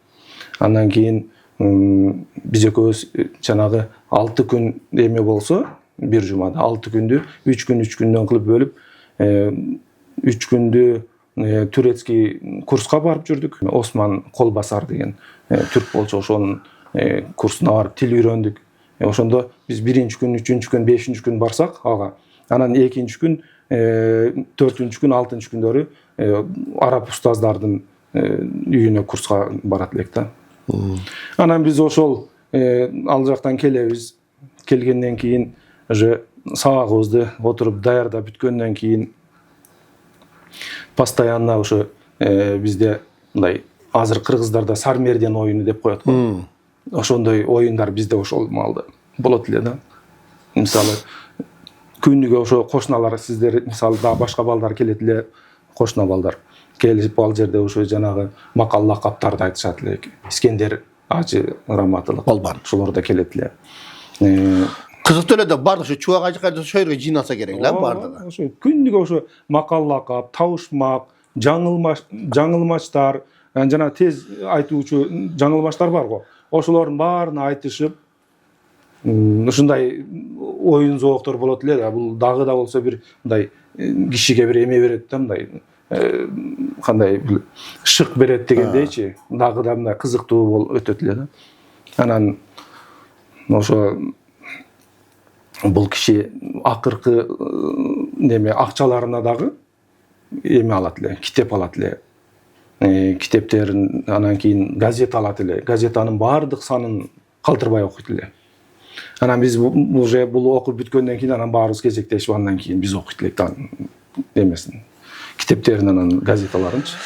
Андан кийин биз экөөбүз жанагы 6 күн эме болсо, бир жумада 6 күндү 3 күндөн кылып бөлүп, 3 күндү турецкий курска барып жүрдүк. Осман Колбасар деген түрк болчу, ошонун курсуна барып тил үйрөндүк. Ошондо биз 1-күн, 3-күн, 5-күн барсак ага. Анан 2-күн, 4-күн, 6-күн күндөрү араб устаздардын үйүнө курска барат элек да. Анан биз ошол ал жактан келебиз. Келгенден кийин уже сабагыбызды отуруп даярдап бүткөндөн кийин постоянно ошо бизде мындай азыр кыргыздарда сармерден оюну деп коет го. Ошондой оюндар бизде ошол маалда болот эле да. Мисалы күнүгө ошо кошуналар, сиздер мисалы да башка балдар келет эле, кошуна балдар келип ал жерде ошо жанагы макал лакаптарды айтышат эле. Искендер ажы раматылык Колбан ошолор да келет эле. Кызыктуу эле да бардык ошо Чуага жака ошо жерге жыйналса керек эле бардыгы. Ошо күнүгө ошо макал лакап, табышмак, жаңылмаштар, жана тез айтуучу жаңылмаштар бар го. Ошолордун баарын айтышып, ушундай оюн зооктор болот эле да. Бул дагы да болсо бир мындай кишиге бир эме берет да, мындай кандай бир шык берет дегендейчи. Дагы да мындай кызыктуу болуп өтөт эле да. Анан ошо бул киши акыркы неме акчаларына дагы эме алат эле, китеп алат эле. Китептерин анан кийин газета алат эле. Газетанын баардык санын калтырбай окуйт эле. Анан биз уже бул окуп бүткөндөн кийин анан баарыбыз кезектешип андан кийин биз окуйт элек эмесин. Китептерин анан газеталарынчы.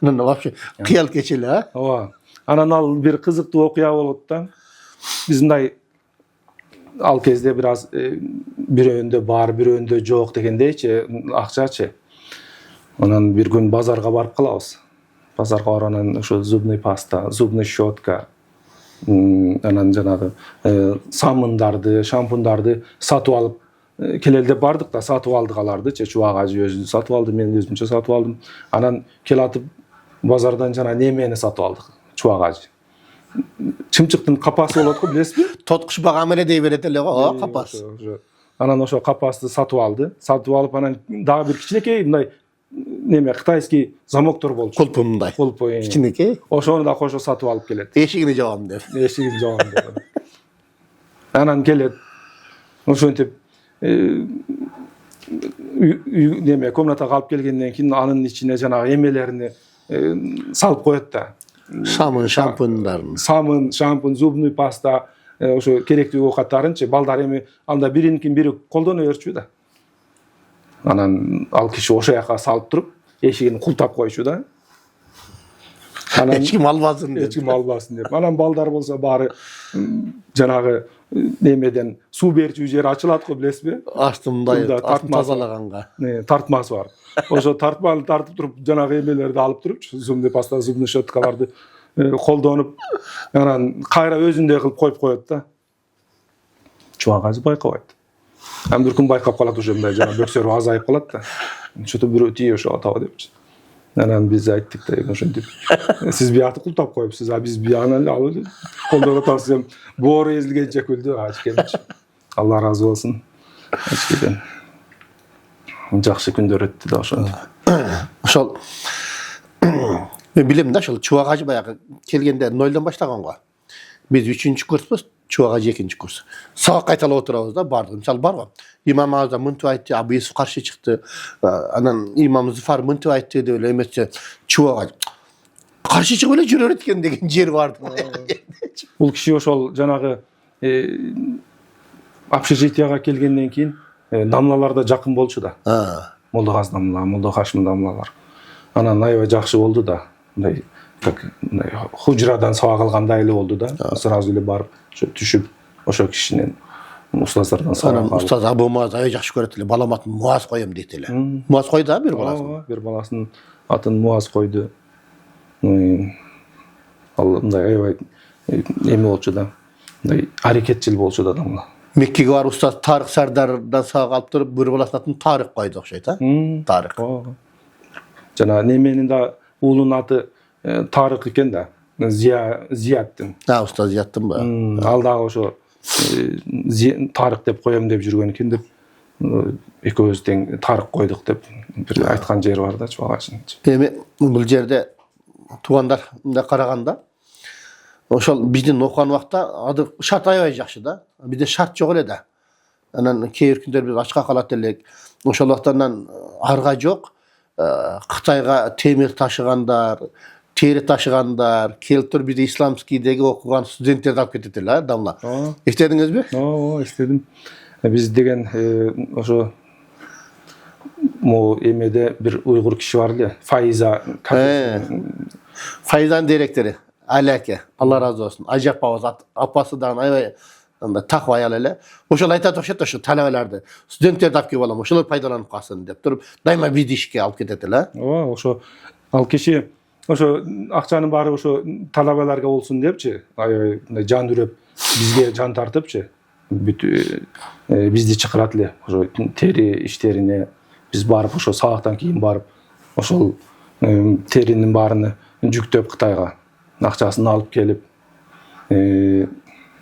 Анан вообще кыял кечели, а? Ооба. Анан ал бир кызыктуу окуя болот да. Биз мындай ал кезде бир аз бирөөндө бар, бирөөндө жок дегендейчи, акчачы. Анан бир күн базарга барып калабыз. Базарга барып анан ошо зубный паста, зубный щетка, анан жанагы самындарды, шампундарды сатып алып келел деп бардык да, сатып алдык алардычы. Чуага өзү сатып алды, мен өзүмчө сатып алдым. Анан келатып базардан жана немени сатып алдык. Чуага. чымчыктын капасы болот го, билесизби? Тотқушпак амеле дей берет эле го, капас. Анан ошо капасты сатып алды. Сатып алып анан дагы бир кичинекей мындай неме кытайский замоктор болчу. Кулпу мындай. Кулпу. Кичинекей. Ошону да кошо сатып алып келет. Эшигини жабам деп. Эшигин жабам деп. Анан келет. Ошентип неме комнатага алып келгенден кийин анын ичине жанагы эмелерини салып коет да. Самын, шампундарын. Самын, шампунь, зубный паста, ошо керектүү оокаттарынчы балдар эми анда биринин бири колдоно берчү да. Анан ал киши ошо жака салып туруп, эшигин култап койчу да. Анан Эч ким албасын деп. Эч ким албасын деп. Анан балдар болсо баары жанагы немеден суу берчү жер ачылат го, билесизби? Астымдай, астын тазалаганга. Тартмасы бар. Ошо тартманы тартып туруп, жанагы эмелерди алып туруп, зубный паста, зубный щеткаларды колдонуп, анан кайра өзүндөй кылып коюп коет да. Чубак ажы байкабайт. Ам бир күн байкап калат, уже мындай жана бөксөрү азайып калат да. Что-то бирөө тие ошо атабы депчи. Анан биз айттык да, ошентип. Сиз биякты култап коюпсуз, а биз биягын эле алып колдонуп атабыз. Боору эзилгенче күлдү, ажкемчи. Алла разы болсун. Ажкеден. Жакшы күндөр өттү да ошо. Ошол мен билем да, ошол Чубак ажы баягы келгенде 0дон баштаган го. Биз 3-курспуз, Чубак ажы 2-курс. Сабак кайталап отурабыз да, бардык. Мисалы бар го. Имам Азам мынтип айтты, Абу Юсуф каршы чыкты. Анан имам Зуфар мынтип айтты деп эле эмесе Чубак ажы каршы чыгып эле жүрөр экен деген жер барды. Бул киши ошол жанагы общежитияга келгенден кийин дамлаларда жакын болчу да. Молдогаз дамла, Молдохашим дамлалар. Анан аябай жакшы болду да. Мындай как хужрадан сабак алгандай эле болду да. Сразу эле барып түшүп ошо кишинен устаздардан сабак алып. Устаз Абу Муаз аябай жакшы көрөт эле. Балам атын Муаз коем дейт эле. Муаз койду да бир баласын. Бир баласынын атын Муаз койду. Ал мындай аябай эме болчу да. Мындай аракетчил болчу да адамга. Меккеге бар устаз Тарык Сардардан сабак алып туруп, бир баласынын атын Тарык койду окшойт, а? Тарык. Жана неменин да уулунун аты Тарык экен да. Зияттын. Устаз Зияттын ба? Ал дагы ошо Тарык деп коем деп жүргөн экен деп экөөбүз тең Тарык койдук деп бир айткан жери бар да, чубагачын. Эми бул жерде туугандар мындай караганда ошол биздин окуган убакта ады шарт аябай жакшы да. Бизде шарт жок эле да. Анан кээ бир күндөр биз ачка калат элек. Ошол убактан арга жок. Кытайга темир ташыгандар, тери ташыгандар, келип туруп бизде исламскийдеги окуган студенттерди алып кетет эле, дамла. Эстедиңизби? Эстедим. Биз деген ошо мо эмеде бир уйгур киши бар эле, Файза. Файзанын директору Аляке, Алла разы болсун. Ажапабыз апасы дагы аябай андай таква аял эле. Ошол айтат окшойт, ошо талабаларды, студенттерди алып келип алам, ошолор пайдаланып калсын деп туруп, дайыма бизди ишке алып кетет эле. Ошо ал киши ошо акчанын баары ошо талабаларга болсун депчи, аябай мындай жан үрөп бизге жан тартыпчы. Бизди чакырат эле, ошо тери иштерине биз барып ошо сабактан кийин барып ошол теринин баарыны жүктөп Кытайга акчасын алып келип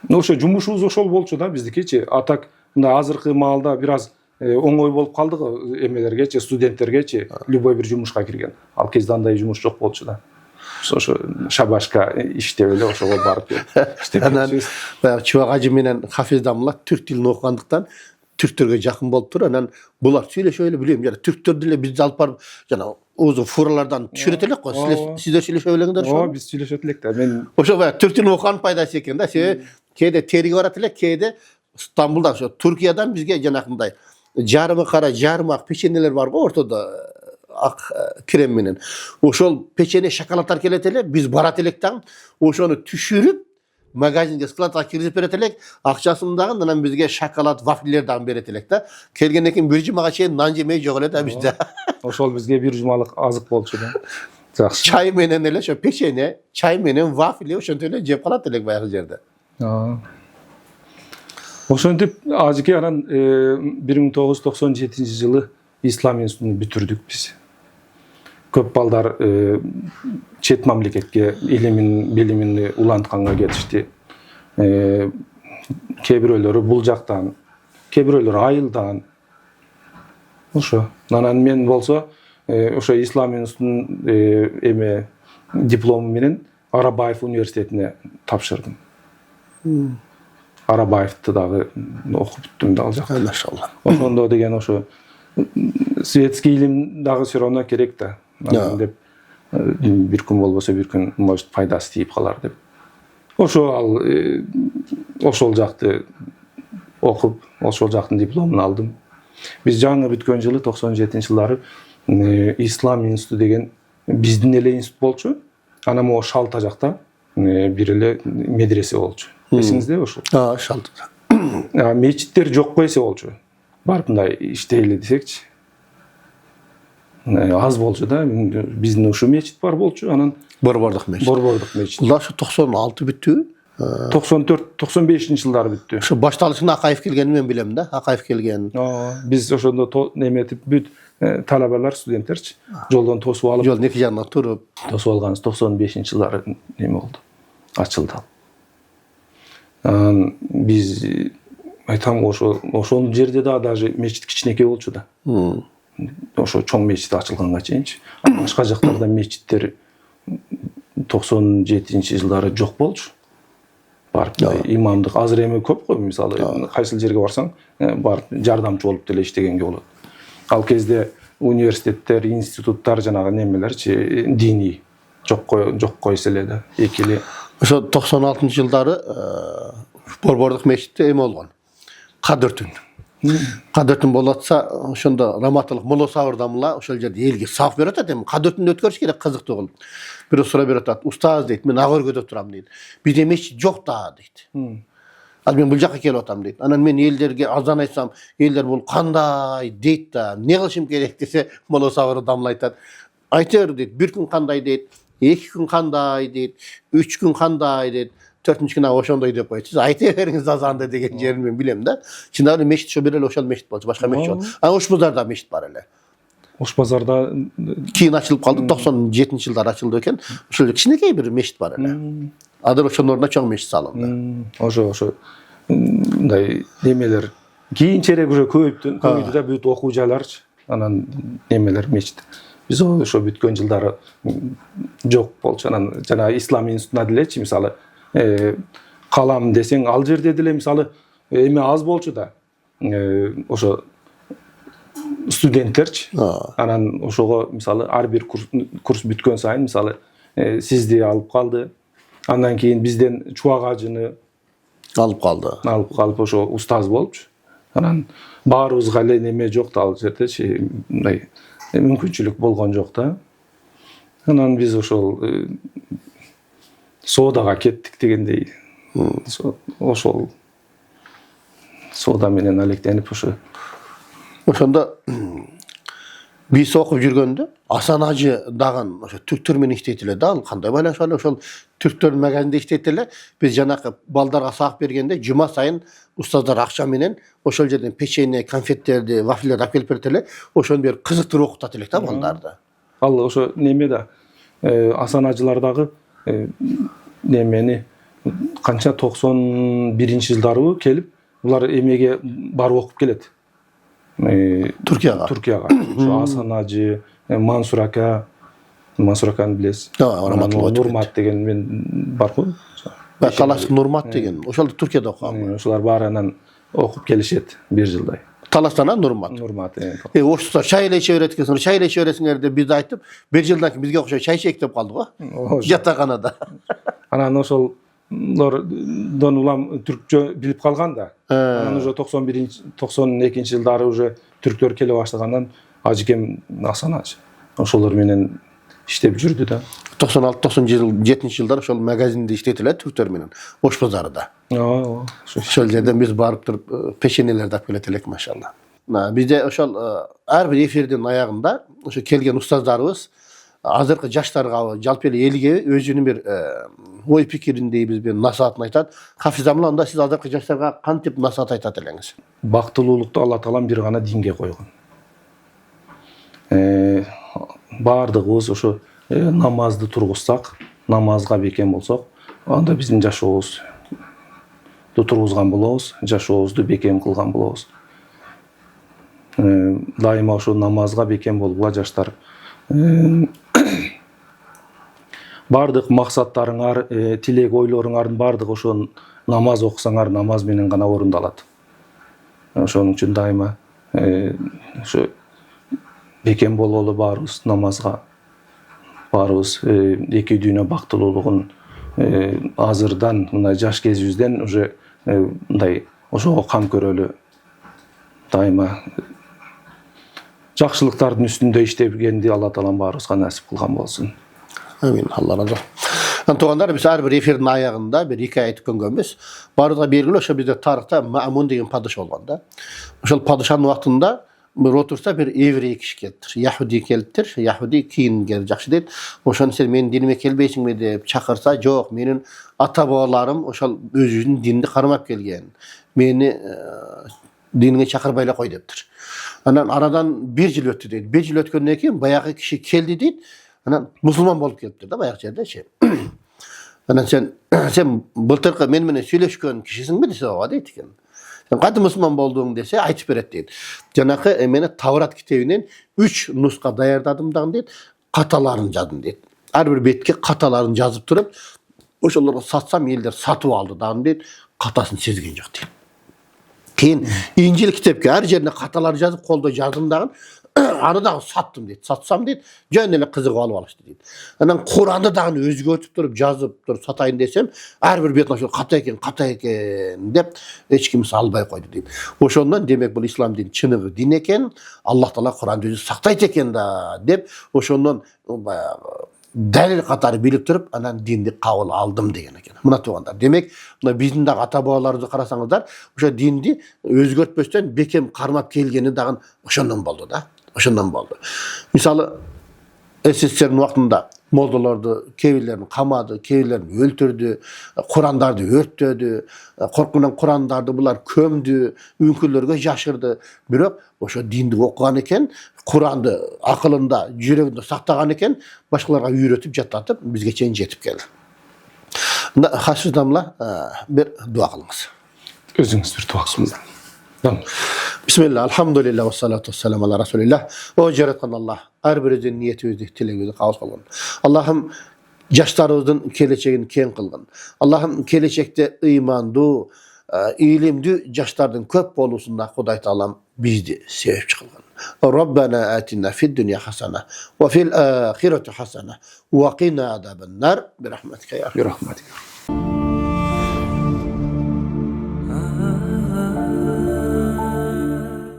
ошо жумушубуз ошол болчу да биздикичи. А так мындай азыркы маалда бир аз оңой болуп калды го эмелергечи, студенттергечи, любой бир жумушка кирген. Ал кезде андай жумуш жок болчу да. Ошо шабашка иштеп эле ошого барып иштеп. Анан баягы Чубак ажы менен Хафиз дамла түрк тилин окугандыктан түрктөргө жакын болуп тур. Анан булар сүйлөшө эле билем, жана түрктөр деле бизди алып барып жана озу фуралардан түшүрөт элек го. Сиздер сүйлөшө элеңдер ошо. Биз сүйлөшөт элек да. Мен ошо баягы түрк тилин окуган пайдасы экен да. Себеби кээде териге барат элек, кээде Стамбулдан, ошо Туркиядан бизге жанакындай жарымы кара, жарымы ак печенелер бар го ортодо ак крем менен. Ошол печене шоколадтар келет эле, биз барат элек дагы, ошону түшүрүп магазинге, складка киргизип берет элек, акчасын дагы анан бизге шоколад, вафлилер дагы берет элек да. Келгенден кийин бир жумага чейин нан жемей жок эле да бизде. Ошол бизге бир жумалык азык болчу да. Жакшы. Чай менен эле ошо печене, чай менен вафли ошентип эле жеп калат элек баягы жерде. Ошентип ажыке анан 1997 жылы ислам институтун бүтүрдүк биз. Көп балдар чет мамлекетке илимин, билимин улантканга кетишти. Кээ бирөөлөрү бул жактан, кээ бирөөлөрү айылдан. Ошо. Анан мен болсо ошо Ислам институтунун эме диплому менен Арабаев университетине тапшырдым. Арабаевди дагы окуп бүттүм да ал жакта. Машалла. Ошондо деген ошо светский илим дагы все равно керек да. Анан деп бир күн болбосо бир күн может пайдасы тийип калар деп. Ошо ал ошол жакты окуп, ошол жактын дипломун алдым. Биз жаңы бүткөн жылы 97-жылдары Ислам институту деген биздин эле институт болчу. Анан могу Шалта жакта бир эле медресе болчу. Эсиңизде ошол? Шалта. Мечиттер жок койсо болчу. Барып мындай иштейли десекчи. Аз болчу да. Биздин ушу мечит бар болчу. Анан Борбордук мечит. Борбордук мечит. Улар 96 бүттү. 94-95-жылдары бүттү. Ошо башталышына Акаев келгенин мен билем да. Акаев келген. Биз ошондо неметип бүт талабалар, студенттерчи жолдон тосуп алып, Жолдун эки жагына туруп, тосуп алганбыз. 95-жылдары неме болду. Ачылды. Биз айтам ошол жерде да даже мечит кичинекей болчу да. Ошо чоң мечит ачылганга чейинчи. Башка жактарда мечиттер 97-жылдары жок болчу. Барып имамдык азыр эми көп кой, мисалы кайсыл жерге барсаң, барып жардамчы болуп деле иштегенге болот. Ал кезде университеттер, институттар жанагы немелерчи диний жок койсо эле да. Экили ошо 96-жылдары Борбордук мечитте эме болгон. Кадыртүн. Кадыртүн болотса, ошондо раматылык моло сабырдамла ошол жерде элге сабак берип атат. Эми кадыртүндү өткөрүш керек, кызыктуу кылып. Бирөө сурап берип атат. Устаз дейт, мен ак өргөдө турам дейт. Бизде мечит жок да дейт. Ал мен бул жакка келип атам дейт. Анан мен элдерге азан айтсам, элдер бул кандай дейт да, эмне кылышым керек десе, моло сабырдамла айтат. Айтыр дейт, бир күн кандай дейт, 2 күн кандай дейт, 3 күн кандай дейт. 4-нчү күнү ошондой деп койчу. Айта бериңиз азанды деген жерин мен билем да. Чындап эле мечит ошо бир эле ошол мечит болчу, башка мечит жок. Ош базарда мечит бар эле. Ош базарда кийин ачылып калды, 97-жылдары ачылды экен. Ошол кичинекей бир мечит бар эле. Азыр ошонун ордуна чоң мечит салынды. Ошо мындай немелер кийинчерээк уже көбөйдү да, бүт окуу жайларчы. Анан немелер мечит. Биз ошо бүткөн жылдары жок болчу. Анан жана Ислам институтуна делечи, мисалы калам десең, ал жерде деле мисалы эме аз болчу да. Ошо студенттерчи. Анан ошого мисалы ар бир курс бүткөн сайын мисалы сизди алып калды. Андан кийин бизден Чубак ажыны алып калып ошо устаз болчу. Анан баарыбызга эле неме жок да ал жердечи, мындай мүмкүнчүлүк болгон жок да. Анан биз ошол соодага кеттик дегендей. Ошол соода менен алектенип ошондо биз окуп жүргөндө Асан ажы дагы ошо түрктөр менен иштейт эле да. Ал кандай байланыш бар эле ошол түрктөрдүн магазининде иштейт эле. Биз жанакы балдарга сабак бергенде жума сайын устаздар акча менен ошол жерден печенье, конфеттерди, вафельдерди алып келип берет эле. Ошону берип кызыктырып окутат элек да балдарды. Ал ошо неме да Асан ажылардагы немени канча 91-жылдарыбы келип, булар эмеге барып окуп келет. Туркияга. Ошо Асан ажы, Мансур аканы билесиз. Нурмат деген мен бар го. Талаш Нурмат деген. Ошол Туркияда окуган. Ошолар баары анан окуп келишет бир жылдай. Талаштан Нурмат. Ошто чай эле иче берет экенсиңер, чай эле иче бересиңер деп биз айтып, бир жылдан кийин бизге окшой чай ичейик деп калды го. Жатаканада. Анан ошолдон улам түркчө билип калган да. Анан уже 92-жылдары уже түрктөр келе баштагандан ажыкем Асан ажы. Ошолор менен иштеп жүрдү да. 96-97-жылдар ошол магазинде иштейт эле түрктөр менен Ош базарында. Ошол жерден биз барып туруп печеньелерди алып келет элек, машалла. Бизде ошол ар бир эфирдин аягында ошо келген устаздарыбыз азыркы жаштарга, жалпы эле элге өзүнүн бир ой пикирин дейбизби, насаатын айтат. Хафиз амла, анда сиз азыркы жаштарга кантип насаат айтат элеңиз? Бактылуулукту Алла Таалам бир гана динге койгон. бардыгыбыз ошо намазды тургузсак, намазга бекем болсок, анда биздин жашообузду тургузган болобуз, жашообузду бекем кылган болобуз. Дайыма ошо намазга бекем болгула жаштар. Бардык максаттарыңар, тилек ойлоруңардын бардыгы ошо намаз окусаңар, намаз менен гана орундалат. Ошонун үчүн дайыма ошо бекем бололу баарыбыз намазга, баарыбыз эки дүйнө бактылуулугун азырдан, мындай жаш кезибизден уже мындай ошого кам көрөлү. Дайыма жакшылыктардын үстүндө иштегенди Алла Таалам баарыбызга насип кылган болсун. Амин. Allah razı olsun. Туғандар, біз әрбір эфирдің аяғында бір хикая айтып көнгенбіз. Барыға белгілі, ошо бізде тарихта Маамун деген падыша болған да. Ошол падышанын уақытында bir otursa bir evri kişi keliptir. Yahudi keliptir. Yahudi keyin gel жақсы дейт. Ошону сен менин динime келбейсиңби деп чакырса, жок, менин ата бабаларым ошол өзүнүн динди кармап келген. Мени диниңе чакырбай эле кой дептир. Анан арадан 1 жыл өттү дейт. 1 жыл өткөндөн кийин баягы киши келди дейт. Анан мусулман болуп келиптир да баягы жердечи. Анан сен былтыркы мен менен сүйлөшкөн кишисиңби десе, ооба дейт экен. Сен кантип мусулман болдуң десе, айтып берет дейт. Жанакы мени Таврат китебинен 3 нуска даярдадым дагы дейт, каталарын жаздым дейт. Ар бир бетке каталарын жазып туруп, ошолорго сатсам элдер сатып алды дагы дейт, катасын сезген жок дейт. Кийин Инжил китепке ар жерине каталар жазып, колдо жаздым дагы, аны дагы саттым дейт. Сатсам дейт, жөн эле кызыгып алып алышты дейт. Анан Куранды дагы өзгөртүп туруп, жазып туруп сатайын десем, ар бир бетине ошо ката экен деп эч ким албай койду дейт. Ошондон демек бул ислам дини чыныгы дин экен, Аллах Таала Куранды өзү сактайт экен да деп, ошондон далил катары билип туруп, анан динди кабыл алдым деген экен. Мына туугандар, демек мына биздин дагы ата бабаларыбызды карасаңыздар, ошо динди өзгөртпөстөн бекем кармап келгени дагы ошондон болду да. Ошондон болду. Мисалы СССРдин убактында молдолорду кээ камады, кээрлерин өлтүрдү, Курандарды өрттөдү, коркунан Курандарды булар көмдү, үңкүрлөргө жашырды. Бирок ошо динди окуган экен, Куранды акылында, жүрөгүндө сактаган экен, башкаларга үйрөтүп жаттатып, бизге чейин жетип келди. Хасиз дамла бир дуа кылыңыз. Өзүңүз бир дуа кылыңыз. Bismillah, alhamdulillah, ve salatu vesselamu ala Resulillah. O yaratkan Allah, her birimizin niyetimizi, tilemizi kabul kılgın. Allah'ım yaşlarımızın geleceğini keng kılgın. Allah'ım gelecekte imandu, ilimdi yaşlardan köp bolusunda Huday Taalam bizdi sevip çıkılgın. Rabbana atina fid dünya hasana ve fil ahireti hasana ve qina azaben nar bi rahmetike ya. Bir rahmetika.